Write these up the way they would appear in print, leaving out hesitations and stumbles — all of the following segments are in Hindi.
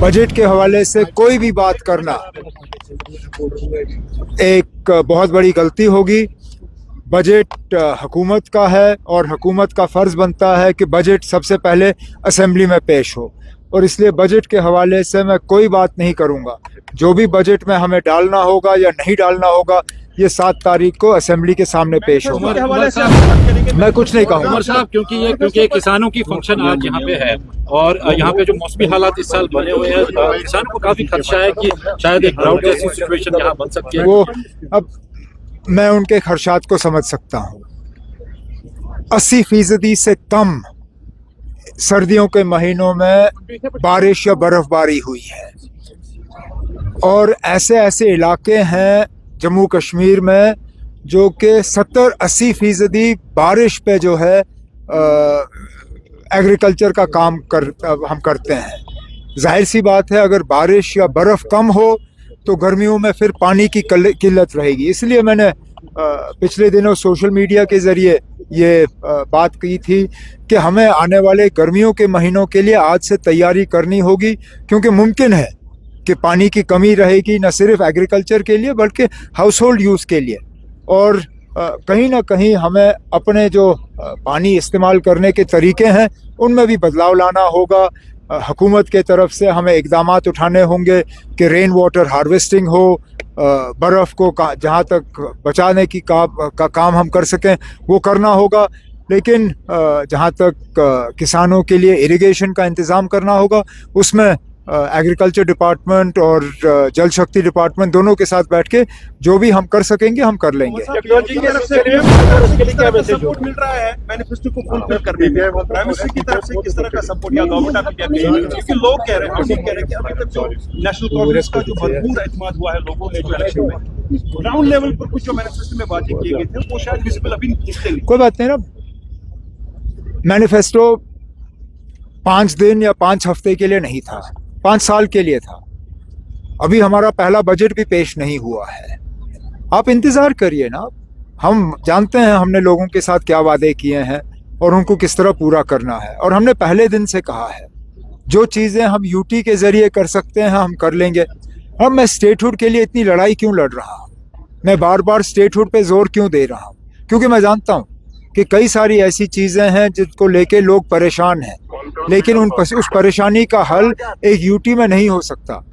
बजट के हवाले से कोई भी बात करना एक बहुत बड़ी गलती होगी। बजट हुकूमत का है और हुकूमत का फ़र्ज़ बनता है कि बजट सबसे पहले असेंबली में पेश हो, और इसलिए बजट के हवाले से मैं कोई बात नहीं करूंगा। जो भी बजट में हमें डालना होगा या नहीं डालना होगा, ये 7 तारीख को असेंबली के सामने पेश होगा। मैं कुछ नहीं कहूँगा उमर साहब, क्योंकि किसानों की फंक्शन आज यहाँ पे है और यहाँ पे जो मौसमी हालात इस साल बने हुए हैं, किसानों को काफी खदशा है कि शायद एक ड्राउट जैसी सिचुएशन यहाँ बन सकती है। वो अब मैं उनके खर्चात को समझ सकता हूँ। 80% से कम सर्दियों के महीनों में बारिश या बर्फबारी हुई है, और ऐसे इलाके हैं जम्मू कश्मीर में जो कि 70-80% बारिश पे जो है एग्रीकल्चर का काम हम करते हैं। जाहिर सी बात है, अगर बारिश या बर्फ़ कम हो तो गर्मियों में फिर पानी की किल्लत रहेगी। इसलिए मैंने पिछले दिनों सोशल मीडिया के ज़रिए ये बात की थी कि हमें आने वाले गर्मियों के महीनों के लिए आज से तैयारी करनी होगी, क्योंकि मुमकिन है कि पानी की कमी रहेगी, न सिर्फ एग्रीकल्चर के लिए बल्कि हाउस होल्ड यूज़ के लिए। और कहीं ना कहीं हमें अपने जो पानी इस्तेमाल करने के तरीके हैं उनमें भी बदलाव लाना होगा। हुकूमत के तरफ से हमें इक़दामात उठाने होंगे कि रेन वाटर हार्वेस्टिंग हो, बर्फ़ को जहाँ तक बचाने की काम हम कर सकें वो करना होगा। लेकिन जहाँ तक किसानों के लिए इरिगेशन का इंतज़ाम करना होगा, उसमें एग्रीकल्चर डिपार्टमेंट और जल शक्ति डिपार्टमेंट दोनों के साथ बैठ के जो भी हम कर सकेंगे हम कर लेंगे। सपोर्ट मिल रहा है मैनिफेस्टो को फुलफिल करने में, प्राइम मिनिस्टर की तरफ से किस तरह का सपोर्ट या गवर्नमेंट ऑफ इंडिया के, क्योंकि लोग कह रहे हैं कि अभी तक जो नेशनल कांग्रेस का जो भरपूर एतमाद हुआ है लोगों ने जो इलेक्शन में ग्राउंड लेवल पर कुछ जो मैनिफेस्टो में बातें किए गए थे वो शायद विजिबल अभी दिखते नहीं। कोई बात नहीं ना, मैनिफेस्टो 5 दिन या 5 हफ्ते के लिए नहीं था, 5 साल के लिए था। अभी हमारा पहला बजट भी पेश नहीं हुआ है, आप इंतज़ार करिए ना। हम जानते हैं हमने लोगों के साथ क्या वादे किए हैं और उनको किस तरह पूरा करना है, और हमने पहले दिन से कहा है जो चीज़ें हम यूटी के ज़रिए कर सकते हैं हम कर लेंगे। अब मैं स्टेटहुड के लिए इतनी लड़ाई क्यों लड़ रहा हूँ, मैं बार बार स्टेटहुड पे जोर क्यों दे रहा हूँ, क्योंकि मैं जानता हूँ कि कई सारी ऐसी चीज़ें हैं जिनको लेके लोग परेशान हैं, लेकिन उस परेशानी का हल एक यूटी में नहीं हो सकता।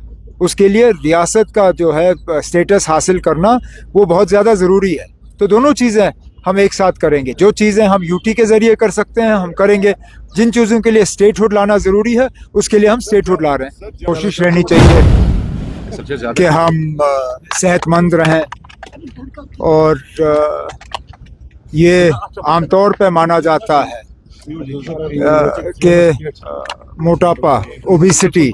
उसके लिए रियासत का जो है स्टेटस हासिल करना वो बहुत ज़्यादा ज़रूरी है। तो दोनों चीज़ें हम एक साथ करेंगे। जो चीज़ें हम यूटी के ज़रिए कर सकते हैं हम करेंगे, जिन चीज़ों के लिए स्टेटहुड लाना ज़रूरी है उसके लिए हम स्टेटहुड ला रहे हैं। कोशिश रहनी चाहिए कि हम सेहतमंद रहें, और ये आमतौर पे माना जाता है कि मोटापा, ओबेसिटी,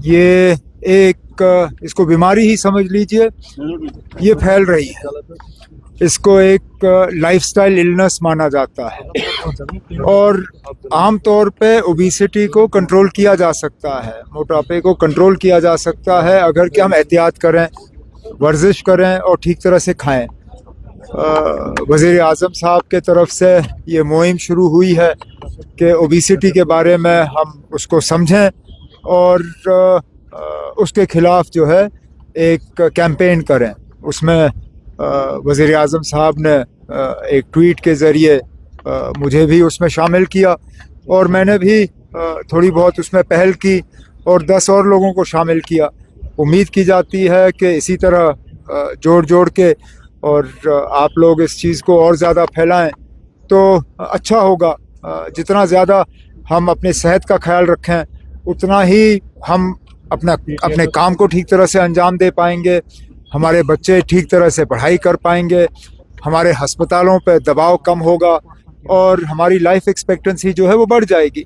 ये एक इसको बीमारी ही समझ लीजिए, ये फैल रही है। इसको एक लाइफस्टाइल इलनेस माना जाता है, और आमतौर पे ओबेसिटी को कंट्रोल किया जा सकता है, मोटापे को कंट्रोल किया जा सकता है अगर कि हम एहतियात करें, वर्जिश करें और ठीक तरह से खाएं। वज़ीर आज़म साहब के तरफ से ये मुहिम शुरू हुई है कि ओबेसिटी के बारे में हम उसको समझें और उसके ख़िलाफ़ जो है एक कैंपेन करें। उसमें वज़ीर आज़म साहब ने एक ट्वीट के ज़रिए मुझे भी उसमें शामिल किया, और मैंने भी थोड़ी बहुत उसमें पहल की और 10 और लोगों को शामिल किया। उम्मीद की जाती है कि इसी तरह जोड़ के और आप लोग इस चीज़ को और ज़्यादा फैलाएं तो अच्छा होगा। जितना ज़्यादा हम अपनी सेहत का ख्याल रखें उतना ही हम अपने काम को ठीक तरह से अंजाम दे पाएंगे, हमारे बच्चे ठीक तरह से पढ़ाई कर पाएंगे, हमारे अस्पतालों पे दबाव कम होगा और हमारी लाइफ एक्सपेक्टेंसी जो है वो बढ़ जाएगी।